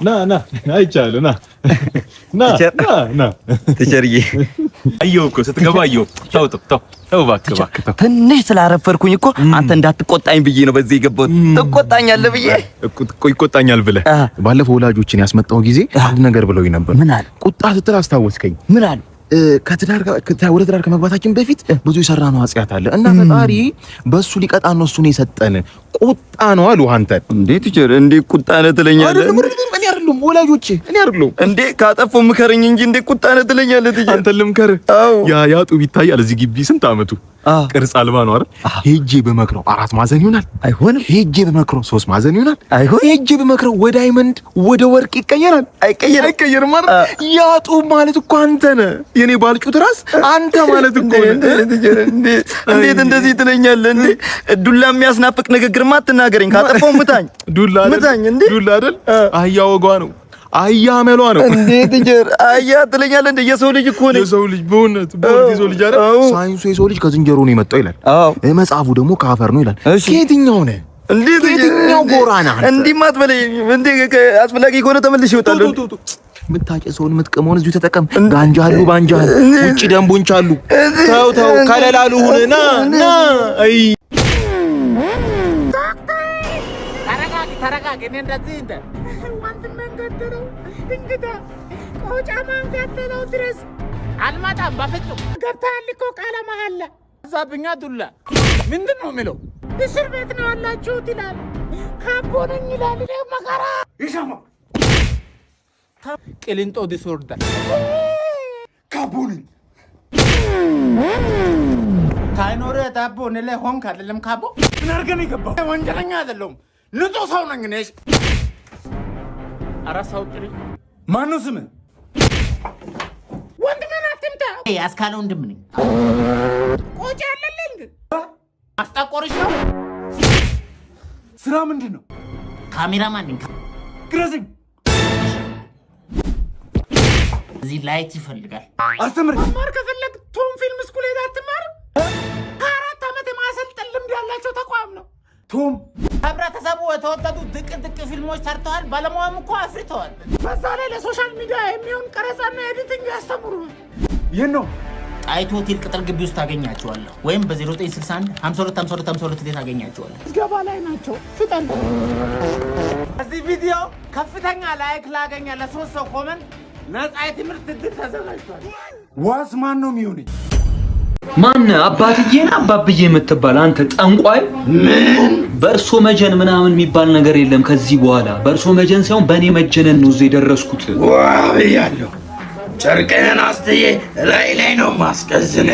ና አይቻለሁ ና ተቸርዬ አየሁ እኮ ስትገባ አየሁ። ተው እባክህ ትንሽ ስላረፈርኩኝ እኮ አንተ እንዳትቆጣኝ ብዬ ነው በዚህ የገባሁት። ትቆጣኛለህ ብዬ ይቆጣኛል ብለህ ባለፈው ወላጆችን ያስመጣው ጊዜ አንድ ነገር ብለውኝ ነበር። ምን አለ? ቁጣ ስትል አስታወስከኝ። ምን አለ? ወደ ትዳር ከመግባታችን በፊት ብዙ የሰራነው ኃጢአት አለ እና ፈጣሪ በሱ ሊቀጣን ነው እሱን የሰጠን ቁጣ ነው አሉ። አንተ እንዴት ቲቸር እንዴ ቁጣ ነው ትለኛለህ? እኔ አይደለም ወላጆቼ እኔ አይደለም እንዴ ካጠፋው ምከረኝ እንጂ እንዴ ቁጣ ነው ትለኛለህ? ቲቸር አንተ ልምከር። ያ ጡብ ይታያል እዚህ ግቢ ስንት አመቱ ቅርጽ አልባ ነው አይደል? ሄጄ በመክረው 4 ማዕዘን ይሆናል አይሆንም? ሄጄ በመክረው 3 ማዕዘን ይሆናል አይሆንም? ሄጄ በመክረው ወደ ዳይመንድ ወደ ወርቅ ይቀየራል አይቀየርም አይደል? ያ ጡብ ማለት እኮ አንተ ነህ። የኔ ባልጩት ራስ አንተ ማለት እኮ እንዴት እንደዚህ ትለኛለህ? እንዴ ዱላ የሚያስናፍቅ ንግግርማ አትናገረኝ። ካጠፋው ምታኝ። ዱላ አይደል? አህያ ወጓ ነው። አህያ አመሏ ነው። እንዴት ጀር አህያ ትለኛለህ? እንደ የሰው ልጅ እኮ ነው። የሰው ልጅ በእውነት የሰው ልጅ አይደል? ሳይንሱ የሰው ልጅ ከዝንጀሮ ነው የመጣው ይላል። መጽሐፉ ደግሞ ከአፈር ነው ይላል። ከየትኛው ነህ? እንዴት የትኛው ጎራ ነህ? እንዲህ ማትበለኝ። እንዴ አስፈላጊ ከሆነ ተመልሼ እወጣለሁ። የምታጨሰውን የምትቀመውን እዚሁ ተጠቀም። ጋንጃሉ ባንጃሉ ውጪ ደንቦንች አሉ። ተው ከለላሉ ሁነና ና አይ ተረጋግ እኔ እንደዚህ እንደ ወንድም መንገደረው እንግዳ ቆጫማን ገደለው ድረስ አልመጣም። በፍጹም ገብተሃል እኮ ቃለ መሐላ ዛብኛ ዱላ ምንድን ነው የሚለው? እስር ቤት ነው ያላችሁት ይላል። ካቦ ነኝ ይላል። እኔ መከራ ይሰማ ቅሊንጦ ዲስኦርደር ካቦ ነኝ ታይኖር ታቦ ነለ ሆንክ አይደለም። ካቦ ምን አድርገን ይገባው? ወንጀለኛ አይደለም ንጹህ ሰው ነኝ ነሽ። አራሳው ጥሪ ማነው ስምህ? ወንድሜን አትምታ። አስካለ ወንድም ነኝ። ቆጭ ያለልኝ አስታቆርሽ ነው። ስራ ምንድን ነው? ካሜራማን ነኝ። ግረዝኝ። እዚህ ላይት ይፈልጋል። አስተምር። ማር ከፈለግ ቶም ፊልም ስኩል ሄዳ አትማር። 4 ዓመት የማሰልጠን ልምድ ያላቸው ተቋም ነው ቶም። ህብረተሰቡ የተወደዱ ድቅ ፊልሞች ሰርተዋል። ባለሙያም እኮ አፍርተዋል። በዛ ላይ ለሶሻል ሚዲያ የሚሆን ቀረጻና ኤዲቲንግ ያስተምሩሃል። ይሄን ነው ጣይቱ ሆቴል ቅጥር ግቢ ውስጥ ታገኛቸዋለህ፣ ወይም በ0961 525252 ላይ ታገኛቸዋለህ። ዝገባ ላይ ናቸው። ፍጠን። እዚህ ቪዲዮ ከፍተኛ ላይክ ላገኛ ለ3 ሰው ኮመንት ነፃ የትምህርት ዕድል ተዘጋጅቷል። ዋስ ማን ነው የሚሆነኝ? ማን አባትዬና አባብዬ የምትባል አንተ ጠንቋይ? ምን በእርሶ መጀን ምናምን የሚባል ነገር የለም ከዚህ በኋላ። በእርሶ መጀን ሳይሆን በእኔ መጀነን ነው እዚህ የደረስኩት። ዋው ያለው ጨርቅህን አስተዬ ላይ ነው ማስቀዝነ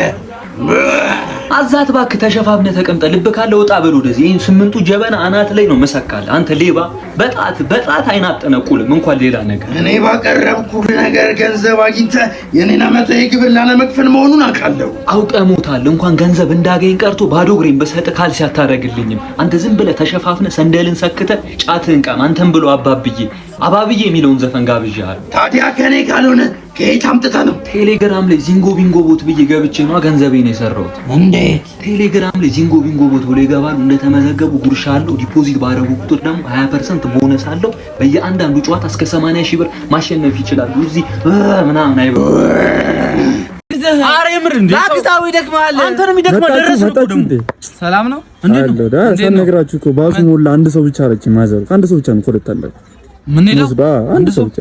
አዛት እባክህ ተሸፋፍነህ ተቀምጠህ ልብ ካለ ወጣ በል ወደዚህ። ይሄን 8ቱ ጀበና አናት ላይ ነው መሰካለህ። አንተ ሌባ በጣት አይናጠነቁልም እንኳን ሌላ ነገር። እኔ ባቀረብኩህ ነገር ገንዘብ አግኝተህ የኔን ዓመታዊ ግብር ላለመክፈል መሆኑን አውቃለሁ። አውቀህ ሞታል። እንኳን ገንዘብ እንዳገኝ ቀርቶ ባዶ እግሬን በሰጥ ካልሲ አታደርግልኝም። አንተ ዝም ብለህ ተሸፋፍነህ ሰንደልን ሰክተህ ጫትህን ቃም። አንተም ብሎ አባብዬ የሚለውን ዘፈን ጋብዣለሁ። ታዲያ ከኔ ካልሆነ ከየት አምጥተህ ነው? ቴሌግራም ላይ ዚንጎ ቢንጎ ቦት ብዬ ገብቼ ነው ገንዘቤን የሰራሁት። እንዴት? ቴሌግራም ላይ ዚንጎ ቢንጎ ቦት ብሎ ይገባሉ። እንደተመዘገቡ ጉርሻ አለው። ዲፖዚት ባደረጉ ቁጥር ደግሞ 20% ቦነስ አለው። በየአንዳንዱ ጨዋታ እስከ 80 ሺህ ብር ማሸነፍ ይችላሉ። እዚህ ምናምን አይበሉ። አሬ ምር እንዴ ታክሳው ይደክማል። አንተ ነው የሚደክመው። ደረስኩ ደግሞ ሰላም ነው እንዴ ነው ሳልነግራችሁ እኮ ባሱ ሞላ። አንድ ሰው ብቻ አለች ማዘር። አንድ ሰው ብቻ ነው ኮለታለ። ምን ነው አንድ ሰው ብቻ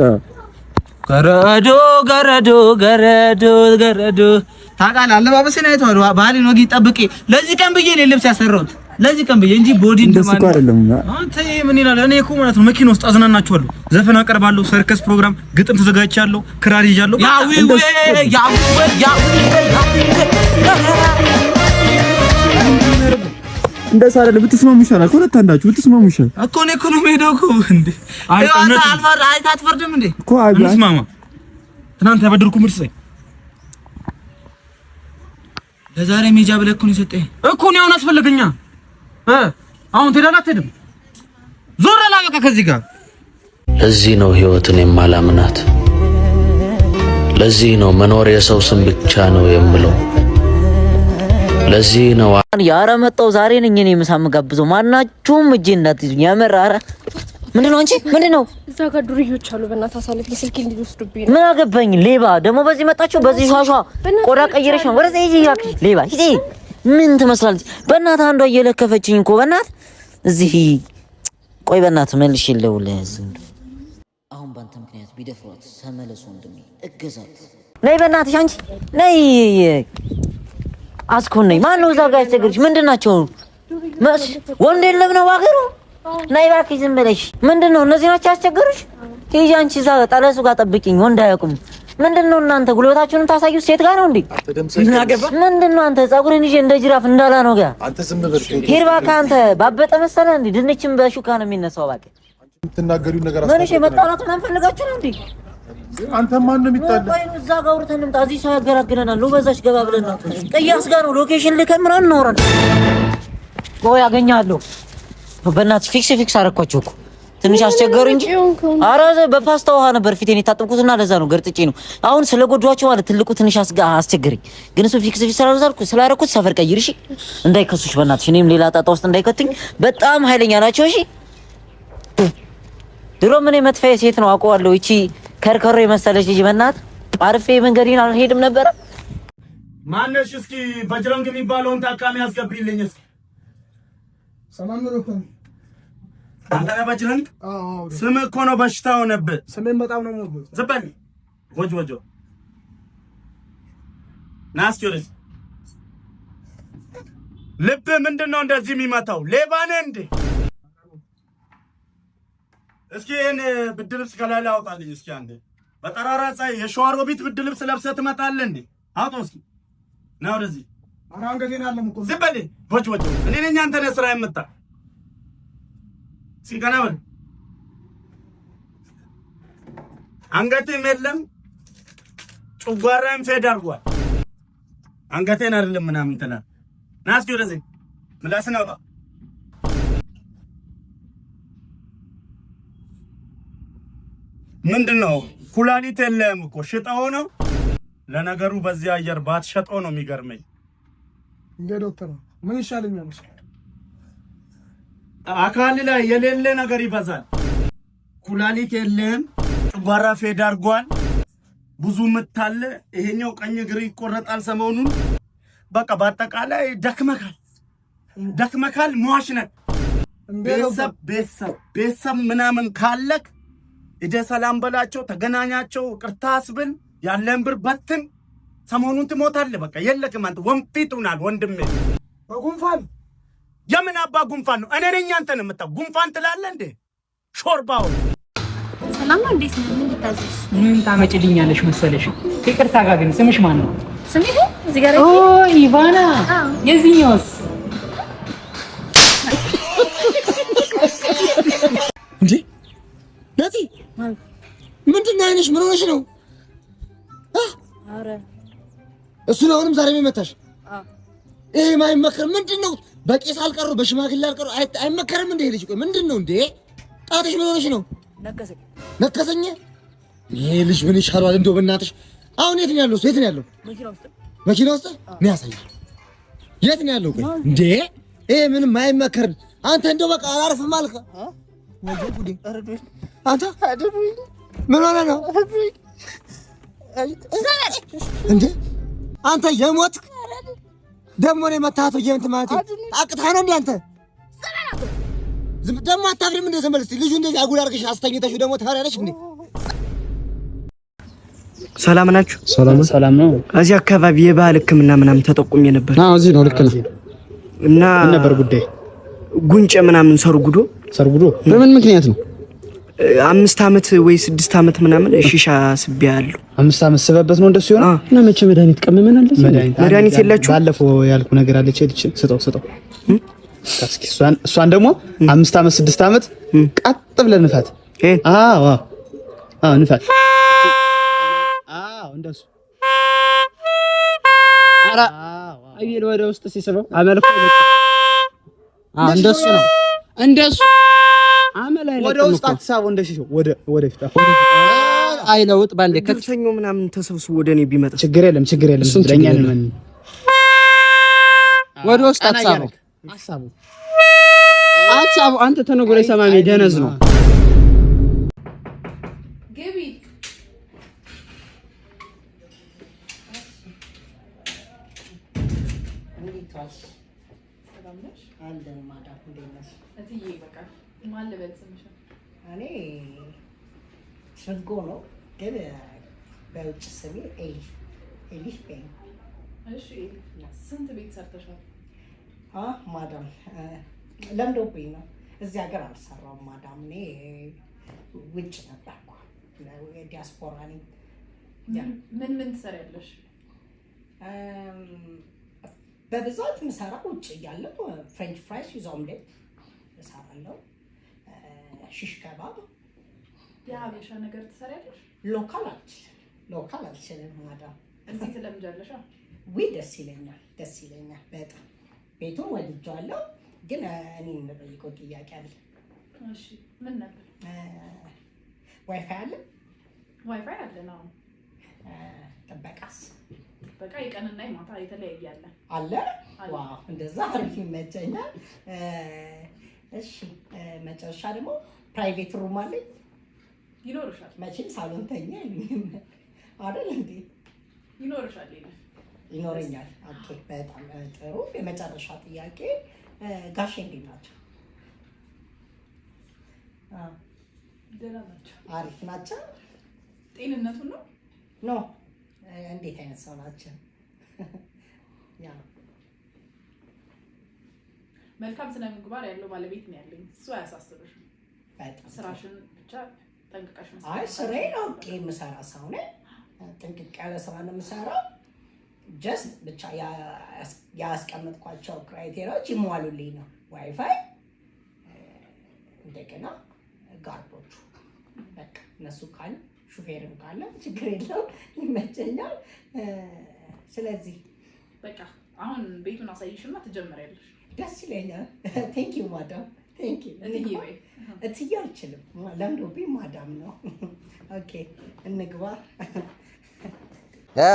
ገረዶ ታውቃለህ። አለባበሴን አይተኸው ባህሌን ወግ ጠብቄ ለዚህ ቀን ብዬ ነው ልብስ ያሰራሁት። ለዚህ ቀን ብዬ እንጂ ቦዲ እንደማን አይደለም። አንተ ምን ይላል? እኔ እኮ ማለት ነው መኪና ውስጥ አዝናናችኋለሁ፣ ዘፈን አቀርባለሁ፣ ሰርከስ ፕሮግራም፣ ግጥም ተዘጋጅቻለሁ፣ ክራር ይዣለሁ። ያው እንደዛ አይደለም። ብትስማሙ ይሻላል። ሁለት አንዳችሁ ብትስማሙ ይሻላል እኮ። እኔ እኮ ነው የምሄደው እኮ እንዴ። አትፈርድም እንዴ እኮ እንስማማ። ትናንት ያበደርኩ ምርጥ ሰይ ለዛሬ ሜጃ ብለህ እኮ ነው የሰጠኝ እኮ። ነው አሁን አስፈለገኛ አሁን ትሄዳለህ አትሄድም? ዞር አላ በቃ ከዚህ ጋር። ለዚህ ነው ህይወትን የማላምናት። ለዚህ ነው መኖር የሰው ስም ብቻ ነው የምለው። ለዚህ ነው ያረ መጣው ዛሬ ነኝ እኔ ምሳ የምጋብዘው። ማናችሁም እጄ እንዳትይዙኝ። ያመራ ምንድነው አንቺ ምንድነው? እዛ ጋር ዱርዮች አሉ። በእናትህ አሳልፍ ስልክ ሊወስዱብኝ ምን አገባኝ? ሌባ ደግሞ በዚህ መጣችሁ። በዚህ ሻሻ ቆዳ ቀይረሽ ነው ወረዘ ይጂ ያክሽ ሌባ ይጂ ምን ትመስላለች? በእናትህ አንዷ እየለከፈችኝ እኮ በእናትህ እዚህ ቆይ በእናትህ መልሽ ይለውልህ። አሁን ባንተ ምክንያት ቢደፍሯት ተመለሱ ወንድሜ እገዛት። ነይ በእናትሽ አንቺ ነይ አስኮን ነይ። ማን ነው እዛ ጋር ያስቸገረሽ? ምንድናቸው? ወንድ የለም ነው ባገሩ ናይ እባክሽ ዝም ብለሽ ምንድነው? እነዚህ ናቸው ያስቸገሩሽ? ሂጂ አንቺ እዛ ጠለሱ ጋር ጠብቂኝ። ወንድ አያውቁም። ምንድነው እናንተ ጉልበታችሁን ታሳዩ ሴት ጋር ነው እንዴ? ምንድነው አንተ ፀጉርን ይዤ እንደ ጅራፍ እንዳላ ነው ጋር አንተ ዝም ብለሽ ሄድ እባክህ። አንተ ባበጠ መሰለህ እንዴ? ድንችም በሹካ ነው የሚነሳው። እባክህ የምትናገሪው ነገር አስፈልግ። ምንሽ መጣላት ምናምን ፈልጋችሁ ነው እንዴ? አንተ ማን ነው የሚጣለው? ቆይ እዛ ጋር አውርተን እንምጣ። እዚህ ሰው ያገራግረናል። ነው በዛች ገባ ብለን ነው ቅያስ ጋር ነው ሎኬሽን ልከን ምናምን እናወራለን። ቆይ አገኛለሁ። በእናትሽ ፊክስ አረኳቸው እኮ ትንሽ አስቸገሩ እንጂ ኧረ በፓስታ ውሃ ነበር ፊቴን የታጠብኩትና ለዛ ነው ገርጥጬ ነው። አሁን ስለጎዷቸው ማለት ትልቁ ትንሽ አስቸገረኝ። ግን እሱ ፊክስ ስላደረኩት ሰፈር ቀይር እሺ፣ እንዳይከሱሽ በእናትሽ። እኔም ሌላ ጣጣ ውስጥ እንዳይከቱኝ። በጣም ኃይለኛ ናቸው እሺ። ድሮ ምን መጥፋዬ ሴት ነው አውቀዋለሁ። እቺ ከርከሮ የመሰለች ልጅ በእናትህ አርፌ መንገዴን አልሄድም ነበር። ማነሽ? እስኪ በጅረንግ የሚባለውን ታካሚ ያስገቢልኝ እስኪ። ሰላም ነው እኮ አንተ በጅረንግ? አዎ ስም እኮ ነው በሽታው ነበር። ስሜን በጣም ነው ሞት ዘበል ወጆ ናስኪውስ ልብ ምንድነው እንደዚህ የሚመታው? ሌባ ነህ እንዴ? እስኪ እኔ ብርድ ልብስ ከላይ አውጣልኝ እስኪ አንዴ። በጠራራ ፀሐይ የሸዋሮቢት ብርድ ልብስ ለብሰህ ትመጣለህ እንዴ? አውጣው እስኪ ና ወደዚህ። አራንገቴን አለም እኮ ዝም በል ወጆ እኔ ነኝ አንተ ነህ ስራ የምታ ሲከናወል አንገቴም የለም ጨጓራም ፌድ አድርጓል። አንገቴን አይደለም ምናምን እንትና ና እስኪ ወደዚህ ምላስን አውጣ። ምንድነው? ኩላሊት የለም እኮ ሽጠው ነው። ለነገሩ በዚህ አየር ባትሸጠው ነው የሚገርመኝ። እንደ ዶክተር ምን ይሻለኛል? አካል ላይ የሌለ ነገር ይበዛል። ኩላሊት የለም፣ ጨጓራ ፌድ አድርጓል፣ ብዙ ምት አለ። ይሄኛው ቀኝ እግር ይቆረጣል ሰሞኑን። በቃ በአጠቃላይ ደክመካል ሟች ነህ። ቤተሰብ ምናምን ካለክ እደ ሰላም በላቸው፣ ተገናኛቸው፣ ቅርታ አስብል፣ ያለን ብር በትን። ሰሞኑን ትሞታለህ። በቃ የለክም አንተ ወንፊት ሆናል ወንድሜ። በጉንፋን የምን አባ ጉንፋን ነው? እኔ ነኝ አንተን የምታው ጉንፋን ትላለህ እንዴ? ሾርባው ሰላም ነው። እንዴት ነው? ምን ልታዘዝ? ምን ታመጭልኛለሽ መሰለሽ? ይቅርታ ጋር ግን ስምሽ ማን ነው? ስሜ እዚህ ጋር ኦ ኢቫና። የዚህኛውስ? እንዴ ናቲ ምንድን ነው አይነሽ? ምን ሆነሽ ነው? አረ እሱ ነው አሁንም ዛሬ የሚመታሽ? ይሄ ማይመከር ምንድን ነው? በቄስ አልቀሩ በሽማግሌ አልቀሩ አይመከርም እንዴ? ልጅ ቆይ ምንድን ነው እንዴ? ጣትሽ ምን ሆነሽ ነው? ነከሰኝ። ይሄ ልጅ ምን ይሻላል እንደው በእናትሽ። አሁን የት ነው ያለው? የት ነው ያለው? መኪና ውስጥ ነው ያሳይ። የት ነው ያለው? ቆይ እንዴ ይሄ ምንም አይመከርም። አንተ እንደው በቃ አላርፍም አልከ። አንተ ምን ሆነ ነው እንዴ? አንተ የሞት ደሞ ነው መታቶ የምት ማለት አቅታ ነው እንዴ? አንተ ደሞ አታፍሪም እንዴ? ተመለስ ልጁ እንደዚህ አጉል አድርገሽ አስተኝተሽ ደሞ ታሪያለሽ እንዴ? ሰላም ናችሁ? ሰላም ነው። እዚህ አካባቢ የባህል ሕክምና ምናምን ተጠቁሜ ነበር። አዎ እዚህ ነው። ልክ ነው። እና ምን ነበር ጉዳይ? ጉንጨ ምናምን ሰርጉዶ በምን ምክንያት ነው? 5 ዓመት ወይ 6 ዓመት ምናምን ሺሻ ስቢያለሁ። 5 ዓመት ስበበት ነው እንደሱ ይሆናል። እና መቼ መድኃኒት ቀመመናል? መድኃኒት የላችሁ? ባለፈው ያልኩ ነገር አለች። ስጠው እስኪ እሷን ደግሞ 5 ዓመት 6 ዓመት ቀጥ ብለን ንፋት። አዎ ንፋት። አዎ እንደሱ አራ አይል ወደ ውስጥ ሲስበው አመልኮ እንደሱ ነው። እንደሱ አመል አይለቅም። ወደ ውስጥ አትሳበው። እንደዚህ ወደ ፊት አይለውጥ ባንዴ ከተሰኞ ምናምን ተሰብስቦ ወደኔ ቢመጣ ችግር የለም። ስለኛ ነን። ወደ ውስጥ አትሳበው። አንተ ተነጎረ ሰማሚ ደነዝ ነው። እትዬ በቃ ማን ልበል ስምሽ? እኔ ትርንጎ ነው ግን በውጭ ስሜ ኤሊፍ በይ። እሺ ስንት ቤት ሰርተሻል? ማዳም ለምዶብኝ ነው እዚህ ሀገር አልሰራም ማዳም። እኔ ውጭ ነበርኩ ዲያስፖራ ነኝ። ምን ትሰሪያለሽ? በብዛት የምሰራው ውጭ እያለሁ ፍሬንች ፍራይስ ዊዝ ኦምሌት እሰራለሁ። ሽሽ ከባብ የሀበሻ ነገር ትሰሪያለሽ? ሎካል አልችልም ማዳም። እዚህ ትለምጃለሽ? ደስ ይለኛል በጣም ቤቱን ወድጄዋለሁ። ግን እኔ የምጠይቀው ጥያቄ አለ። እሺ ምን ነበር? ዋይፋይ አለ? ዋይፋይ አለ ነው። ጥበቃስ? ጥበቃ የቀንና የማታ የተለያየ አለ። ዋው እንደዛ አሪፍ ይመቸኛል። እሺ መጨረሻ ደግሞ ፕራይቬት ሩም አለ? ይኖርሻል። መቼም ሳሎንተኛ አይሉኝም አይደል እንዴ? ይኖርሻል። ይኖረኛል። ኦኬ በጣም ጥሩ። የመጨረሻ ጥያቄ ጋሼ እንዴት ናቸው? ደህና ናቸው። አሪፍ ናቸው። ጤንነቱ ነው ኖ እንዴት አይነት ሰው ናቸው? ያ መልካም ስነ ምግባር ያለው ባለቤት ነው ያለኝ። እሱ አያሳስብሽም። በጣም ስራሽን ብቻ ጠንቅቀሽ መስራት። አይ ስራዬን አውቄ የምሰራ ሰው ነኝ። ጥንቅቅ ያለ ስራ ነው የምሰራው። ጀስት ብቻ ያስቀመጥኳቸው ክራይቴሪያዎች ይሟሉልኝ ነው። ዋይፋይ እንደገና ጋርዶቹ በቃ እነሱ ካለ ሹፌርም ካለ ችግር የለው ይመቸኛል። ስለዚህ በቃ አሁን ቤቱን አሳይሽና ትጀምሪያለሽ። ደስ ይለኛል። ቴንክ ዩ ማዳም ቴንክ ዩ። እትዬ አልችልም ለምዶብኝ ማዳም ነው። ኦኬ እንግባ።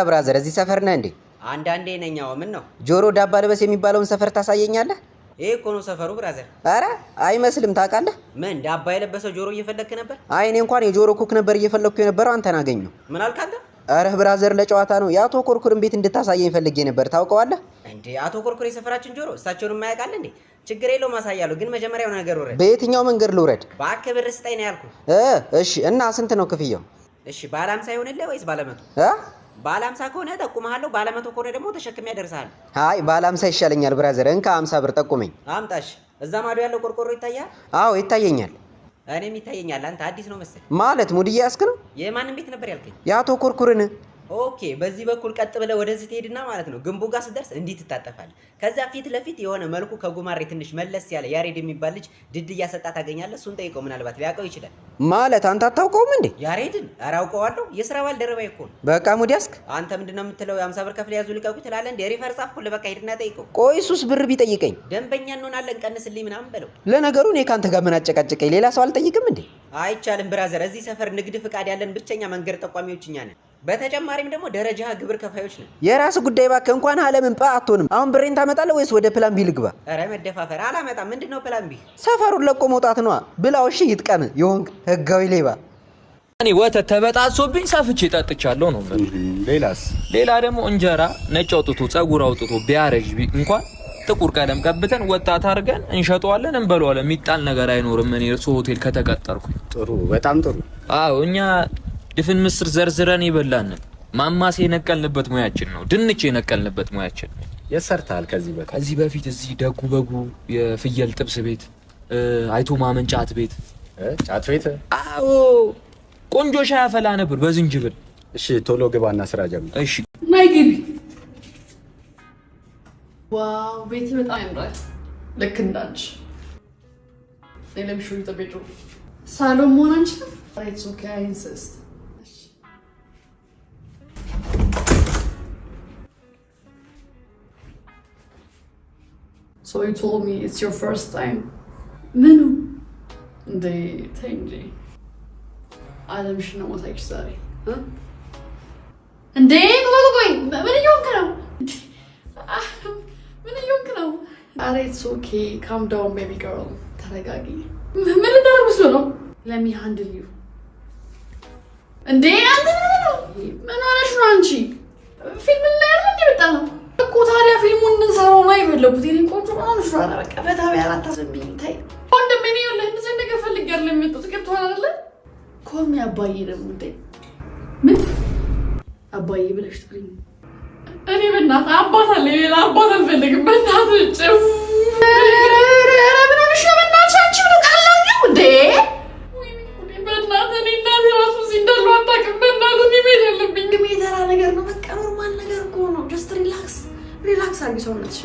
ብራዘር እዚህ ሰፈር ነህ እንዴ? አንዳንዴ ነኛው። ምን ነው ጆሮ ዳባ ልበስ የሚባለውን ሰፈር ታሳየኛለህ? ይሄ እኮ ነው ሰፈሩ ብራዘር። አረ አይመስልም። ታውቃለህ? ምን ዳባ የለበሰው ጆሮ እየፈለክ ነበር? አይ እኔ እንኳን የጆሮ ኩክ ነበር እየፈለኩ የነበረው። አንተን አገኘሁ። ምን አልክ አንተ? አረ ብራዘር ለጨዋታ ነው። የአቶ ኮርኩርን ቤት እንድታሳየኝ ፈልጌ ነበር። ታውቀዋለህ እንዴ? አቶ ኮርኩር የሰፈራችን ጆሮ እሳቸውን የማያውቃል እንዴ? ችግር የለውም አሳያለሁ። ግን መጀመሪያው ነገር ውረድ። በየትኛው መንገድ ልውረድ? እባክህ ብር ስጠኝ ነው ያልኩህ። እሺ እና ስንት ነው ክፍያው? እሺ ባለ 50 ይሆንልህ ወይስ ባለ 100? ባለ 50 ከሆነ ጠቁመሃለሁ። ባለ 100 ከሆነ ደግሞ ተሸክሜ ያደርሳለሁ። አይ ባለ 50 ይሻለኛል ብራዘር። እንካ 50 ብር ጠቁመኝ። አምጣሽ። እዛ ማዶ ያለው ቆርቆሮ ይታያል? አዎ ይታየኛል። እኔም ይታየኛል። አንተ አዲስ ነው መሰለኝ። ማለት ሙድዬ ያስክ ነው? የማንን ቤት ነበር ያልከኝ? የአቶ ኮርኩርን። ኦኬ በዚህ በኩል ቀጥ ብለህ ወደዚህ ትሄድና ማለት ነው ግንቡ ጋር ስትደርስ እንዲህ ትታጠፋለህ። ከዛ ፊት ለፊት የሆነ መልኩ ከጉማሬ ትንሽ መለስ ያለ ያሬድ የሚባል ልጅ ድልድይ እያሰጣ ታገኛለህ። እሱን ጠይቀው፣ ምናልባት ሊያውቀው ይችላል። ማለት አንተ አታውቀውም እንዴ? ያሬድን? ኧረ አውቀዋለሁ። የስራ ባልደረባዬ እኮ ነው። በቃ ሙድ ያስክ። አንተ ምንድነው የምትለው? የ50 ብር ከፍለ ያዙ ልቀቁ ትላለህ እንዴ? ሪፈር ጻፍኩልህ። በቃ ሂድና ጠይቀው። ቆይ እሱስ ብር ቢጠይቀኝ? ደንበኛ እንሆናለን ቀንስልኝ ምናምን በለው። ለነገሩ እኔ ካንተ ጋር ምን አጨቃጨቀኝ? ሌላ ሰው አልጠይቅም እንዴ? አይቻልም ብራዘር። እዚህ ሰፈር ንግድ ፍቃድ ያለን ብቸኛ መንገድ ጠቋሚዎች እኛ ነን። በተጨማሪም ደግሞ ደረጃ ግብር ከፋዮች ነን። የራስ ጉዳይ እባክህ። እንኳን አለምን አትሆንም። አሁን ብሬን ታመጣለህ ወይስ ወደ ፕላን ቢ ልግባ? ኧረ መደፋፈር አላመጣም። ምንድነው ፕላን ቢ? ሰፈሩን ለቆ መውጣት ነዋ። ብላው እሺ ይጥቀም ይሆን ህጋዊ ሌባ። እኔ ወተት ተበጣሶብኝ ሰፍቼ ጠጥቻለሁ ነው። ሌላስ? ሌላ ደግሞ እንጀራ ነጭ አውጥቶ ጸጉር አውጥቶ ቢያረጅ እንኳን ጥቁር ቀለም ቀብተን ወጣት አድርገን እንሸጠዋለን፣ እንበለዋለን። የሚጣል ነገር አይኖርም። እኔ እርሶ ሆቴል ከተቀጠርኩ ጥሩ፣ በጣም ጥሩ። አዎ እኛ ድፍን ምስር ዘርዝረን ይበላን ማማሴ የነቀልንበት ሙያችን ነው። ድንች የነቀልንበት ሙያችን ነው። የሰርታል ከዚህ በፊት እዚህ ደጉ በጉ የፍየል ጥብስ ቤት፣ አይቶ ማመን ጫት ቤት። ጫት ቤት? አዎ ቆንጆ ሻይ አፈላ ነበር በዝንጅብል። እሺ ቶሎ ግባና ስራ ጀምር። እሺ ናይ ግቢ። ዋው ቤት በጣም ያምራል። ልክ እንዳንቺ ለምሹ ተቤቱ ሳሎን መሆን አንችልም? It's okay, I insist. So you told me it's your first time. Menu. The Tenji. Adam şuna mı tekrar? Ha? And then going. When are you coming? When are you coming? It's okay. Calm down, baby girl. Taragagi. When are you coming? Let me handle you. እንዴ አንተ ምን ሆነሽ ነው አንቺ? ፊልም ላይ አይደል እንደመጣው እኮ። ታዲያ ፊልሙን እንሰራው ነው የፈለኩት። የኔ ቆንጆ ሆነሽ ነው። በቃ ፈታ ቢያላታ ዝምብኝ ታይ አይደለም የመጣሁት ገብቶሃል አይደለ? ኮሚ አባዬ ደግሞ እንዴ ምን አባዬ ብለሽ ትግሪኝ? እኔ በእናትህ አባት አለ ሌላ አባት አልፈልግም። በእናትህ ጭፍ ምን ሆነሽ ነው? በእናትሽ አንቺ ምን ቃላችሁ እንዴ? በእናትህ እኔ እናቴ እራሱ እዚህ እንዳሉ አታውቅም። በእናትህ እኔ መሄድ ያለብኝ ግን የተራ ነገር ነው። በቃ ኖርማል ነገር እኮ ነው። ጀስት ሪላክስ አድርጊ ሰውነትሽ።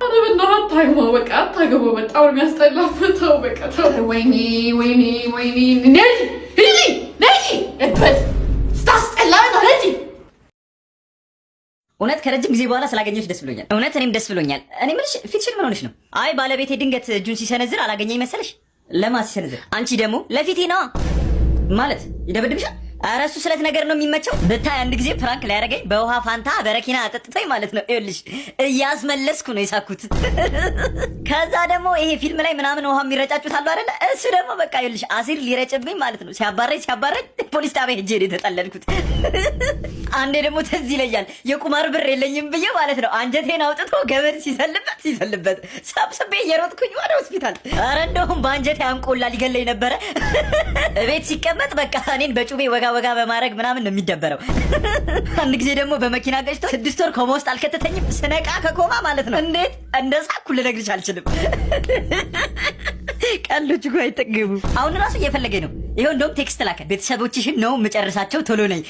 ኧረ በእናትህ አታግባ፣ በቃ አታግባ። በጣም ነው የሚያስጠላው። ተው በቃ ተው። ወይኔ ነይ እበት ስታስጠላ ነይ። እውነት ከረጅም ጊዜ በኋላ ስላገኘሁሽ ደስ ብሎኛል። እውነት እኔም ደስ ብሎኛል። እኔ የምልሽ ፊትሽን ምን ሆነሽ ነው? አይ ባለቤቴ ድንገት እጁን ሲሰነዝር አላገኘኝ መሰለሽ? ለማ ሲሰነዝር? አንቺ ደግሞ ለፊቴ ነዋ። ማለት ይደበድብሻል? ኧረ እሱ ስለት ነገር ነው የሚመቸው። ብታይ አንድ ጊዜ ፕራንክ ላይ ያደረገኝ በውሃ ፋንታ በረኪና አጠጥቶኝ ማለት ነው። ይኸውልሽ እያስመለስኩ ነው የሳኩት። ከዛ ደግሞ ይሄ ፊልም ላይ ምናምን ውሃ የሚረጫጩት አሉ አይደለ? እሱ ደግሞ በቃ ይኸውልሽ አሲር ሊረጭብኝ ማለት ነው። ሲያባረኝ ፖሊስ ጣቢያ ሄጄ ነው የተጠለልኩት። አንዴ ደግሞ ትዝ ይለኛል የቁማር ብር የለኝም ብዬ ማለት ነው አንጀቴን አውጥቶ ገመድ ሲሰልበት ሰብስቤ እየሮጥኩኝ ወደ ሆስፒታል። ኧረ እንደውም በአንጀቴ አንቆላ ሊገለኝ ነበረ። እቤት ሲቀመጥ በቃ እኔን በጩቤ ወጋ በማድረግ ምናምን ነው የሚደበረው። አንድ ጊዜ ደግሞ በመኪና ገጭቶ 6 ወር ኮማ ውስጥ አልከተተኝም። ስነቃ ከኮማ ማለት ነው እንዴት እንደሳኩ ልነግርሽ አልችልም። ቀልዶች እኮ አይጠገቡ። አሁን ራሱ እየፈለገኝ ነው። ይኸው እንደውም ቴክስት ላከ። ቤተሰቦችሽን ነው የምጨርሳቸው ቶሎ ነኝ።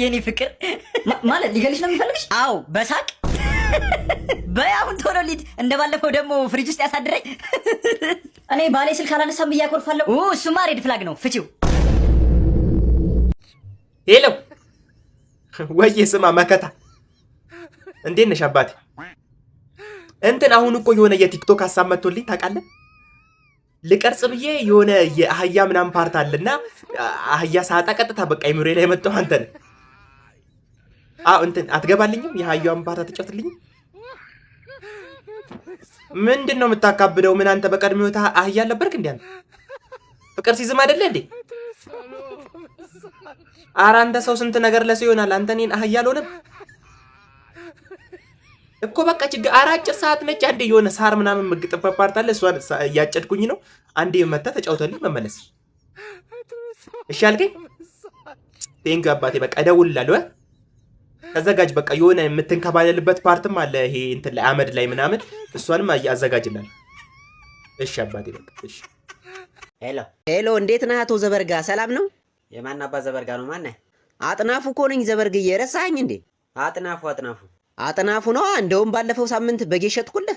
የኔ ፍቅር ማለት ሊገልሽ ነው የሚፈልግሽ? አዎ በሳቅ በያሁን ቶሎ ሊድ እንደባለፈው ደግሞ ፍሪጅ ውስጥ ያሳድረኝ። እኔ ባሌ ስልክ አላነሳም እያኮርፋለሁ። እሱማ ሬድ ፍላግ ነው፣ ፍቺው። ሄሎ ወይዬ፣ ስማ መከታ፣ እንዴት ነሽ አባቴ? እንትን አሁን እኮ የሆነ የቲክቶክ ሀሳብ መጥቶልኝ ታውቃለህ? ልቀርጽ ብዬ የሆነ የአህያ ምናምን ፓርት አለና አህያ ሳጣ ቀጥታ በቃ ይምሬ ላይ መጣሁ። አንተ ነህ? አዎ እንትን አትገባልኝም? የአህያውን ፓርት አትጫወትልኝም? ምንድን ነው የምታካብደው? ምን አንተ በቀድሞ ህይወት አህያ አልነበርክ እንዴ? አንተ ፍቅር ሲዝም አይደለ እንዴ? ኧረ አንተ ሰው ስንት ነገር ለሰው ይሆናል። አንተ እኔን አህያ አልሆነም እኮ በቃ ችግር። ኧረ አጭር ሰዓት ነች። አንዴ የሆነ ሳር ምናምን የምግጥበት ፓርት አለ። እሷን እያጨድኩኝ ነው። አንዴ መታ ተጫውተልኝ መመለስ። እሺ አልከኝ? ቴንክ አባቴ። በቃ እደውልልሃለሁ። ተዘጋጅ። በቃ የሆነ የምትንከባለልበት ፓርትም አለ። ይሄ እንትን ላይ አመድ ላይ ምናምን እሷንም አዘጋጅልሃል። እሺ አባቴ በቃ እሺ። ሄሎ፣ እንዴት ነህ አቶ ዘበርጋ? ሰላም ነው? የማን አባ ዘበርጋ ነው? ማን ነህ? አጥናፉ እኮ ነኝ ዘበርግዬ። ረሳኸኝ እንዴ? አጥናፉ ነው። እንደውም ባለፈው ሳምንት በግ ሸጥኩልህ።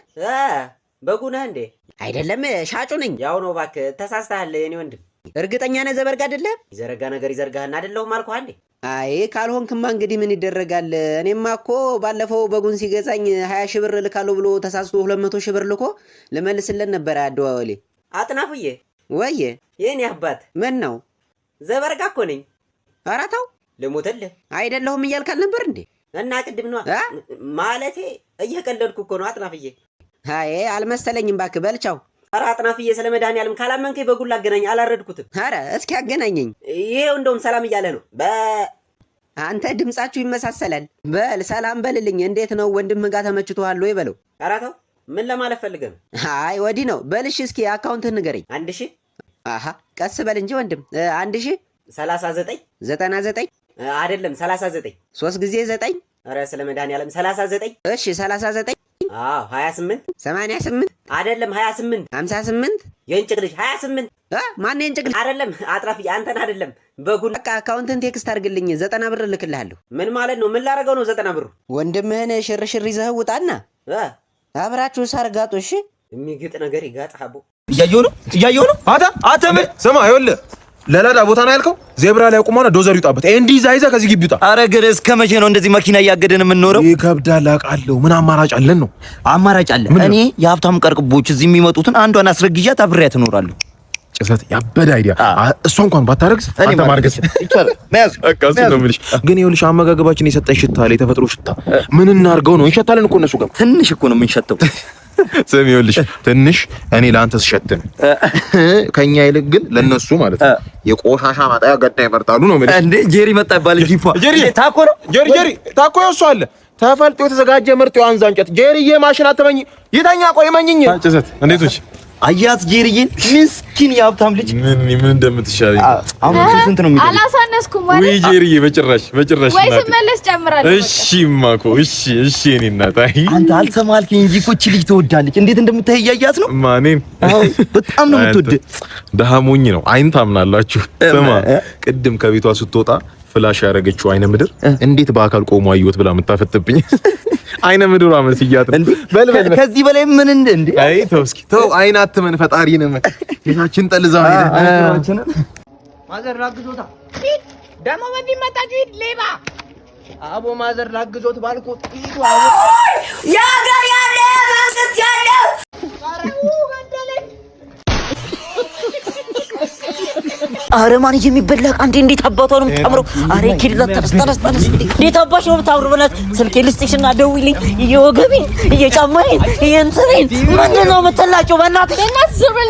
በጉ ነህ እንዴ? አይደለም ሻጩ ነኝ። ያው ነው እባክህ፣ ተሳስተሃል የኔ ወንድም። እርግጠኛ ነህ ዘበርጋ አይደለም? ይዘረጋ ነገር ይዘርጋህና አይደለሁም አልኩህ አንዴ። አይ ካልሆንክማ እንግዲህ ምን ይደረጋል። እኔማ እኮ ባለፈው በጉን ሲገዛኝ 20 ሺህ ብር ልካለሁ ብሎ ተሳስቶ 200 ሺህ ብር ልኮ ልመልስለት ነበር አደዋወሌ። አጥናፉዬ ወዬ፣ የኔ አባት ምን ነው? ዘበርጋ እኮ ነኝ። ኧረ ተው ልሙትልህ። አይደለሁም እያልክ አልነበር እንዴ? እና ቅድም ነው ማለቴ እየቀለድኩ እኮ ነው አጥናፍዬ። አይ አልመሰለኝም እባክህ በልቻው። ኧረ አጥናፍዬ ስለ መድኃኒዓለም ካላመንከኝ በጉን ላገናኝ። አላረድኩትም። ኧረ እስኪ አገናኘኝ። ይሄው እንደውም ሰላም እያለ ነው። አንተ ድምጻችሁ ይመሳሰላል። በል ሰላም በልልኝ። እንዴት ነው ወንድምህ ጋር ተመችቶሃል ወይ በለው። ኧረ ተው ምን ለማለት ፈልገህ ነው? አይ ወዲህ ነው። በልሽ እስኪ አካውንትህን ንገረኝ። 1000 አሃ ቀስ በል እንጂ ወንድም። 1000 39 99 አይደለም 39 3 ጊዜ 9። ኧረ ስለ መድኃኒዓለም 39። እሺ 39 አዎ 28 88 አይደለም 28 58 የእንጭቅ ልጅ 28 ማን የእንጭቅ ልጅ? አይደለም አጥራፊ አንተን አይደለም በጉን። በቃ አካውንትን ቴክስት አድርግልኝ 90 ብር እልክልሃለሁ። ምን ማለት ነው? ምን ላደርገው ነው 90 ብሩ? ወንድምህን ሽርሽር ይዘህ ውጣና አብራችሁ ሳርጋጡ። እሺ የሚግጥ ነገር ይጋጥ ሀቦ። እያየሁ ነው። አታ ምን ስማ፣ ይኸውልህ ለላዳ ቦታ ነው ያልከው። ዜብራ ላይ ቆመና ዶዘር ይውጣበት። እንዲህ ይዛ ከዚህ ግቢ ይውጣ። ኧረ ግን እስከ መቼ ነው እንደዚህ መኪና እያገደን የምንኖረው? ይከብዳል አውቃለሁ። ምን አማራጭ አለን ነው? አማራጭ አለ። እኔ የሀብታሙ ቀርቅቦች እዚህ የሚመጡትን አንዷን አስረግዣት አብሬያት እኖራለሁ። ጭሰት ያበደ አይዲያ። እሷ እንኳን ባታረግዝ አንተ ማርገዝ ይቻላል። መያዝ በቃ እሱ ነው የምልሽ። ግን ይኸውልሽ አመጋገባችን የሰጠኝ ሽታ አለ፣ የተፈጥሮ ሽታ። ምን እናርገው ነው? እንሸታለን እኮ እነሱ ጋር ትንሽ እኮ ነው የምንሸተው። ስም ይኸውልሽ ትንሽ እኔ ለአንተ ስሸትን ከኛ ይልቅ ግን ለነሱ ማለት ነው የቆሻሻ ማጣያ ገዳ ይመርጣሉ ነው የምልሽ። እንዴ ጄሪ መጣ ይባል ጂፋ ጄሪ ታኮ ነው ጄሪ ታኮ እሱ አለ ተፈልጦ የተዘጋጀ ምርጥ የዋንዛ እንጨት ጄሪዬ ማሽን አትመኝ ይተኛ ቆይ መኝኝ ጭሰት እንዴቶች አያት ጄሪዬን ምስኪን የሀብታም ልጅ ምን እንደምትሻለኝ አሁን ስንት ነው የሚደረግ? አላሳነስኩም ማለት ወይ ጄሪዬ በጭራሽ ወይ ስመለስ ጨምራለሁ። እሺማ እኮ እሺ እኔ እናት አይ አንተ አልሰማልከኝ እንጂ እኮ እቺ ልጅ ትወዳለች። እንዴት እንደምታይ እያያት ነው ማኔን በጣም ነው የምትወድ። ደሃ ሞኝ ነው አይን ታምናላችሁ። ስማ ቅድም ከቤቷ ስትወጣ ፍላሽ ያረገችው አይነ ምድር እንዴት በአካል ቆሞ አየሁት ብላ መታፈጥብኝ አይነ ምድር አመስያት በልበል ከዚህ በላይ ምን እንደ አይ ተው እስኪ ተው አይን አትመን ፈጣሪ ነው ጌታችን ጠልዛው አይደል ማዘር ላግዞታ ደሞ በዚህ መጣችሁ ሌባ አቦ ማዘር ላግዞት ባልኩት ሂዱ ያገር ያለ ማሰት ያለ አረ ማን የሚበላ አንዴ እንዴት አባቷ ነው የምታምረው? አረ ኪድላ ተረስታለስ እንዴት አባሽ ነው የምታምረው? በእናት ስልኬ ልስጥሽና ደውይልኝ። እየወገቤን እየጫማዬን እየእንትኔን ምንድን ነው የምትላቸው? በእናትሽ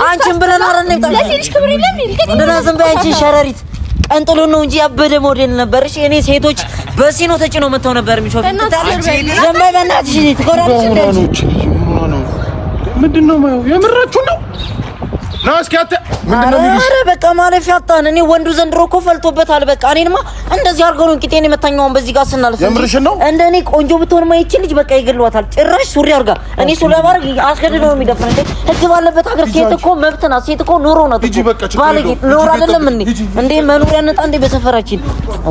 አንቺን ብለን አረን ነው ለሴትሽ ክብር የለም እንዴ? እንደና ዝም በይ አንቺ ሸረሪት። ቀንጥሎ ነው እንጂ ያበደ ሞዴል ነበርሽ። እኔ ሴቶች በሲኖ ተጭኖ መተው ነበር የሚሾፍ ዝም በይ በእናትሽ። ትኮራለሽ እንዴ? ምንድን ነው የምራችሁ ነው? ነው እስኪ አተ ምንድነው የሚልሽ? አረ በቃ ማለፊያ አጣን። እኔ ወንዱ ዘንድሮ እኮ ፈልቶበታል። በቃ እኔንማ እንደዚህ አድርገው ነው ቂጤን የመታኛውን በዚህ ጋር ስናልፍ የምርሽን ነው? እንደኔ ቆንጆ ብትሆን ማይቺ ልጅ በቃ ይገለዋታል። ጭራሽ ሱሪ አድርጋ እኔ ሱሪ አባር አስገድዶ ነው የሚደፍረኝ። ህግ ባለበት ሀገር ሴት እኮ መብት ናት። ሴት እኮ ኑሮ ናት። ባለጌ ኑሮ አይደለም እንዴ መኖሪያ ነጣ እንዴ በሰፈራችን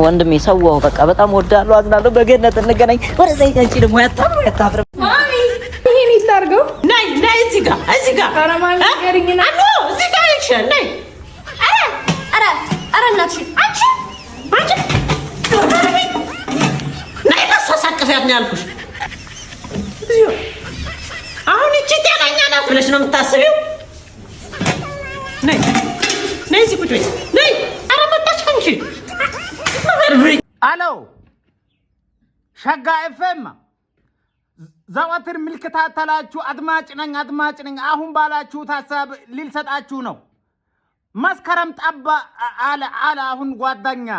ወንድሜ ሰዋው በቃ በጣም ወዳለሁ፣ አዝናለሁ። በገነት እንገናኝ። ወደዛ ይታንቺ ደግሞ ያታፍረ ማሚ ይሄን ይላርገው ነይ እዚህ ጋር ካራማን ገርኝና አሎ እዚህ ጋር ይችላል ነይ አረ እናትሽ አንቺ ነይ ለሳሳቀፊያት ነው ያልኩሽ። አሁን እቺ ጤነኛ ናት ብለሽ ነው የምታስቢው? ነይ እዚህ ቁጭ በይ ነይ። ኧረ መጣች አንቺ አሎ ሸጋ ኤፍኤም ዘወትር ምልክታተላችሁ አድማጭ ነኝ። አሁን ባላችሁት ሀሳብ ሊልሰጣችሁ ነው። መስከረም ጠባ አለ አሁን ጓደኛ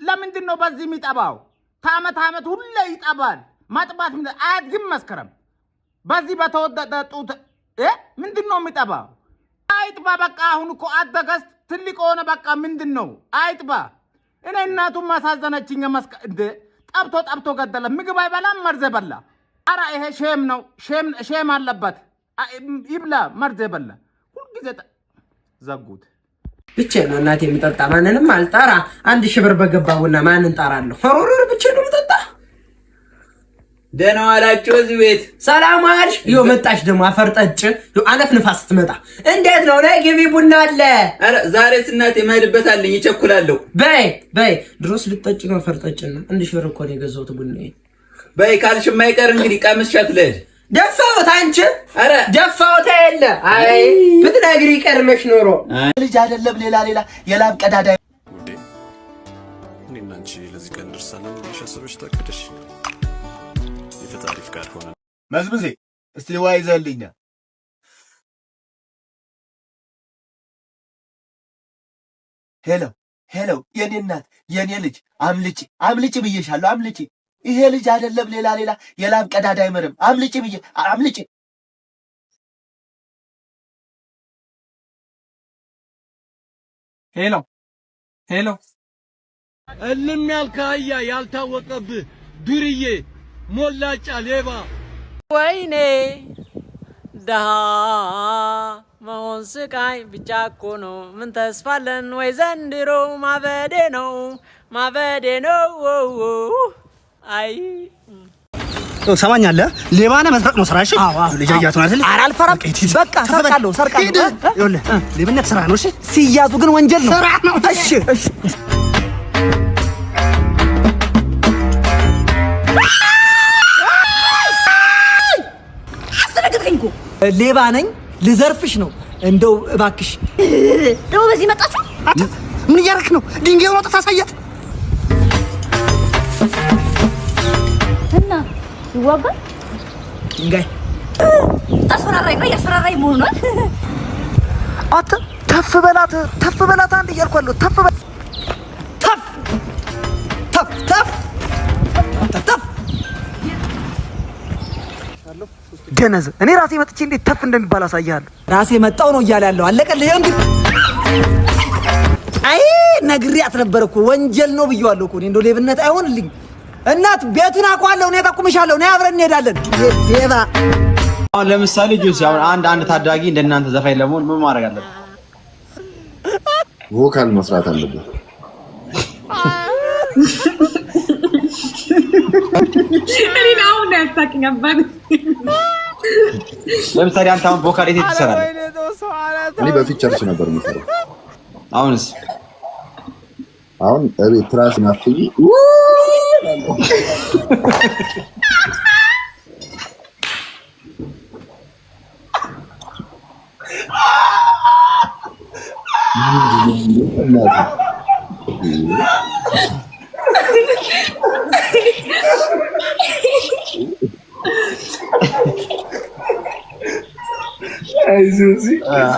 ለምንድን ነው በዚህ የሚጠባው? ታመት ሁሌ ይጠባል። ማጥባት አያድግም። መስከረም በዚህ በተወደደ ጡት ምንድን ነው የሚጠባው? አይጥባ በቃ አሁን እኮ አደገስ ትልቅ ሆነ። በቃ ምንድን ነው አይጥባ። እኔ እናቱን ማሳዘነችኝ። እንደ ጠብቶ ገደለ። ምግብ አይበላም፣ መርዝ በላ። አራ ይሄ ሼም ነው። ሼም አለበት። ይብላ መርዝ በላ። ሁልጊዜ ዘጉት። ብቻ ነው እናቴ የምጠጣ። ማንንም አልጠራ። 1000 ብር በገባውና ማንን ጠራለሁ? ሆሮሮር ብቻ ነው የምጠጣ። ደህና ዋላችሁ እዚህ ቤት። ሰላም ዋልሽ። ይኸው መጣሽ ደግሞ አፈርጠጭ። ይኸው አለፍ ንፋስ ስትመጣ እንዴት ነው? ነይ ግቢ፣ ቡና አለ። አረ ዛሬስ እናቴ የማይድበት አለኝ፣ ይቸኩላለሁ። በይ ድሮስ ልጠጭ ነው አፈርጠጭና 1000 ብር እኮ ነው የገዛሁት ቡና። በይ ካልሽ የማይቀር እንግዲህ ቀምሻት ልሄድ። ደፋውት አንቺ። አረ ደፋውት አይደለ? አይ ብትነግሪ ቀርመሽ ኖሮ ልጅ አይደለም ሌላ የላብ ቀዳዳ እኔና አንቺ ለዚህ ቀን ደርሰናል። ሸሰበሽ ተከደሽ የፈጣሪ ፍቃድ ሆነ። መዝሙዜ እስቲ ዋይዘልኛ ሄሎ የኔ እናት የኔ ልጅ አምልጭ ብዬሻለሁ። አምልጭ። ይሄ ልጅ አይደለም ሌላ የላብ ቀዳዳ አይመርም። አምልጭ ብዬ አምልጭ። ሄሎ እልም ያልከ አህያ ያልታወቀብህ ዱርዬ ሞላጫ ሌባ። ወይኔ ደሃ መሆን ስቃይ ብቻ እኮ ነው። ምን ተስፋለን ወይ ዘንድሮ? ማበዴ ነው። አይ ሰማኛለህ? ሌባ ነህ፣ መስረቅ ነው ስራሽ። ልጅ አያት ነው አይደል? ኧረ አልፈራም። በቃ ሰርቃለሁ። ይኸውልህ ሌብነት ስራ ነው። እሺ ሲያዙ ግን ወንጀል ነው። ስራ ነው። እሺ አስተነግጠኝ እኮ ሌባ ነኝ፣ ልዘርፍሽ ነው። እንደው እባክሽ ደግሞ በዚህ መጣችሁ። ምን እያደረክ ነው? ድንጋዩን አውጥተህ አሳያት። እና ይዋጋል ድንጋይ አስፈራራይ መሆኗል። አተ ተፍ በላት አንድ እያልኳለሁ። ተፍ ደነዝ እኔ ራሴ መጥቼ እንዴት ተፍ እንደሚባል አሳያለሁ። ራሴ መጣው ነው እያለ ያለው አለቀልህ። እንግዲህ አይ ነግሬያት ነበር እኮ ወንጀል ነው ብየዋለሁ እኮ። እኔ እንደው ሌብነት አይሆንልኝ። እናት ቤቱን አውቀዋለሁ፣ እኔ ጠቁምሻለሁ፣ ነይ አብረን እንሄዳለን። ሌባ አሁን ለምሳሌ ጆሲ አሁን አንድ ታዳጊ እንደናንተ ዘፋኝ ለመሆን ምን ማድረግ አለበት? ቮካል መስራት አለበት። እኔ ነው ያሳቅኝ አባቴ። ለምሳሌ አንተ አሁን ቮካል የት ትሰራለህ? እኔ በፊት ቸርች ነበር የምሰራው። አሁንስ? አሁን እቤት ትራስ ናፍይ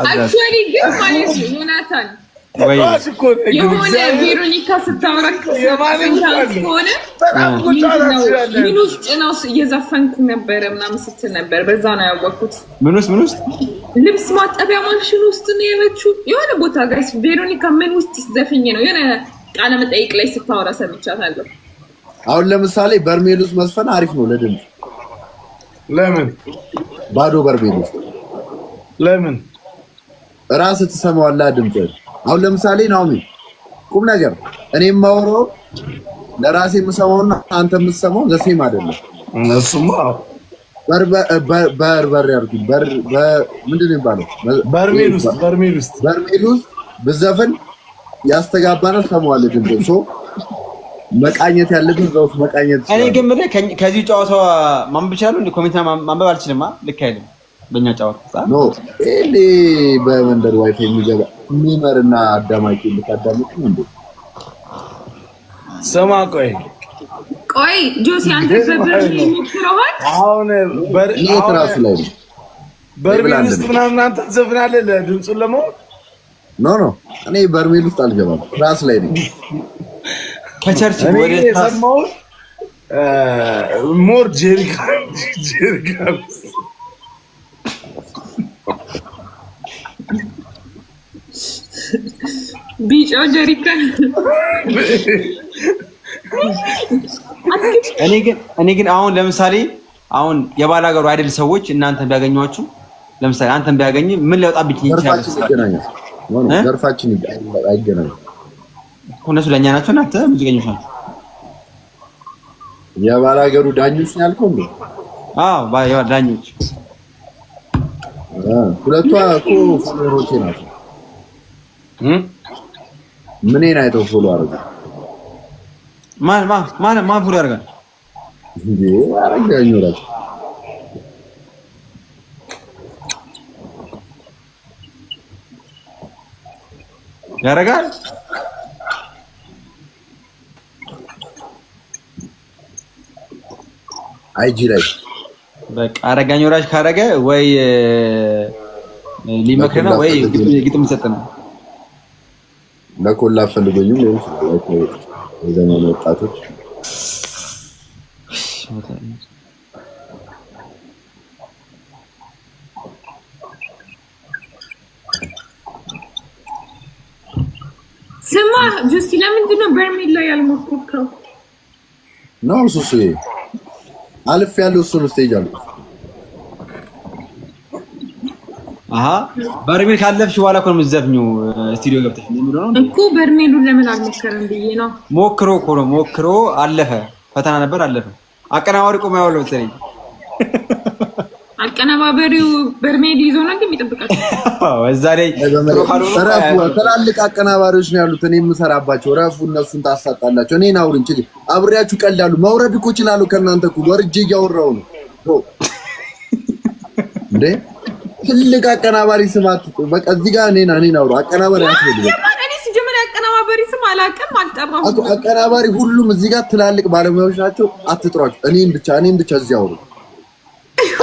አክቹዋሊ ግን ማለት ነው ዮናታን የሆነ ቬሮኒካ ስታወራክ ሆነ ምን ውስጥ ነው እየዘፈንኩ ነበረ ምናምን ስትል ነበር። በዛ ነው ያወቅኩት። ምን ውስጥ ልብስ ማጠቢያ ማሽን ውስጥ ነው የመችው የሆነ ቦታ ጋር ቬሮኒካ ምን ውስጥ ዘፈኝ ነው የሆነ ቃለ መጠይቅ ላይ ስታወራ ሰምቻታለሁ። አሁን ለምሳሌ በርሜል ውስጥ መስፈን አሪፍ ነው ለድምጽ። ለምን ባዶ በርሜል ውስጥ ለምን ራስህ ትሰማዋለህ ድምጽ። አሁን ለምሳሌ ናኦሚ ቁም ነገር እኔ የማወራው ለራሴ የምሰማውና አንተ የምትሰማው ዘሴም አይደለም። እሱማ በር ያርኩኝ ምንድን ነው የሚባለው? በርሜል ውስጥ ብዘፍን ያስተጋባናል፣ ሰማዋለህ ድምጽ። ሶ መቃኘት ያለብን ዘውስ መቃኘት። እኔ ግን ምን ከዚህ ጨዋታ ማንበብ ይችላል እንዴ? ኮሜንት ማንበብ አልችልም። ልክ አይደለም በእኛ ጨዋታ ኖ እኔ በመንደር ዋይፋይ የሚገባ ሚመርና አዳማቂ ልታዳምጡ እንዴ? ስማ ቆይ ጆሲ አንተ በበርሜል ሞክረሃል? አሁን ራሱ ላይ ነው በርሜል ውስጥ ምናምን አንተ ትዘፍናለህ ለድምፁን ለመሆን? ኖ እኔ በርሜል ውስጥ አልገባም፣ ራስ ላይ ነው። ከቸርች ወደ የሰማሁት ሞር ጀሪካ ቢጫው ጀሪካ። እኔ ግን አሁን ለምሳሌ አሁን የባላገሩ አይደል ሰዎች እናንተን ቢያገኟችሁ ለምሳሌ አንተን ቢያገኝ ምን ሊያወጣብኝ ይችላል? ዘርፋችን አይገናኝም። እነሱ ለእኛ ናቸው፣ እናንተ ሙዚቀኞች ናቸው። የባላገሩ ዳኞች ነው ያልከው እንዴ? አዎ ዳኞች ሁለቷ እኮ ፎሎወሮቼ ናቸው። ምንን አይተው ፎሎ አደረጉ? ማን ፎሎ ያደርጋል እንዴ? አረጋኝ ወራች ያደርጋል። አይጂ ላይ በቃ አረጋኝ ወራች ካረገ ወይ ሊመክር ነው ወይ ግጥም ይሰጥ ነው። ለኮላ ፈልጎኝም ነው የዘመኑ ወጣቶች ስማ ጁሲ ለምንድን ነው በርሜል ላይ ያልሞከርከው? ነው ሱሱ አልፍ ያለው እሱ ነው ስቴጅ አለ። በርሜል ካለፍሽ በኋላ እኮ ነው የምትዘፍኚው ስቱዲዮ ገብተሽ ነው እኮ። በርሜሉን ለምን አልሞከረም ብዬ ነው። ሞክሮ አለፈ። ፈተና ነበር አለፈ። አቀናባሪ ቆሞ ያወለው ስለኝ አቀናባሪው በርሜል ይዞ ነው የሚጠብቃቸው። እዛ ላይ ትላልቅ አቀናባሪዎች ነው ያሉት። እኔ የምሰራባቸው ረፉ። እነሱን ታሳጣላቸው። እኔን አውሪኝ እንጂ አብሬያችሁ ቀልዳሉ። መውረድ እኮ እችላለሁ ከእናንተ እኮ ወርጄ እያወራሁ ነው እንዴ። ትልቅ አቀናባሪ ስማት በቃ እዚህ ጋር እኔን አውሩ። አቀናባሪ አትበሉ። እኔ ሲጀመር አቀናባሪ ስም አላውቅም፣ አልጠራሁም። አቀናባሪ ሁሉም እዚህ ጋር ትላልቅ ባለሙያዎች ናቸው። አትጥሯቸው። እኔን ብቻ እዚህ አውሩ።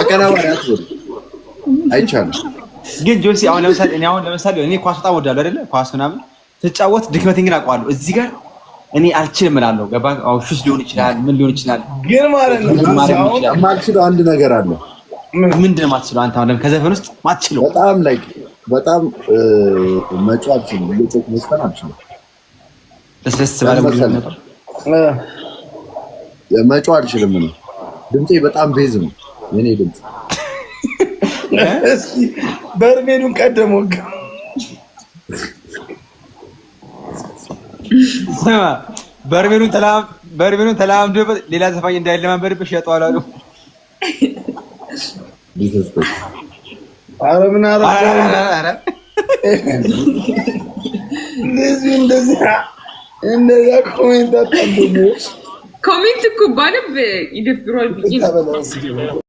አቀናባሪ አትበሉ። አይቻልም። ግን ጆሲ አሁን ለምሳሌ እኔ ኳስ በጣም ወዳለሁ አይደለ? ኳስ ምናምን ትጫወት ድክመቴን ግን አውቀዋለሁ። እዚህ ጋር እኔ አልችልም እላለሁ። ገባ? አው ሹስ ሊሆን ይችላል፣ ምን ሊሆን ይችላል። ግን ማለት ነው የማልችለው አንድ ነገር አለ። ምንድን ነው የማትችለው አንተ? አሁን ከዘፈን ውስጥ ማትችለው በጣም መጫወት ነው። ለጮክ መስፈን አልችልም። ደስ ባለ ነበር መጫወት አልችልም ነው። ድምጼ በጣም ቤዝ ነው የኔ ድምጽ። እስኪ በርሜሉን ቀደመው በርሜሉን ተላምዶበት ሌላ ዘፋኝ እንዳይለማመድብሽ ያጠዋል አሉ። ኧረ ምን አደረገ? እንደዚያ ኮሜንት አታንብቡ። ኮሜንት እኮ ባነብ ይደብሯል ብዬ ነው።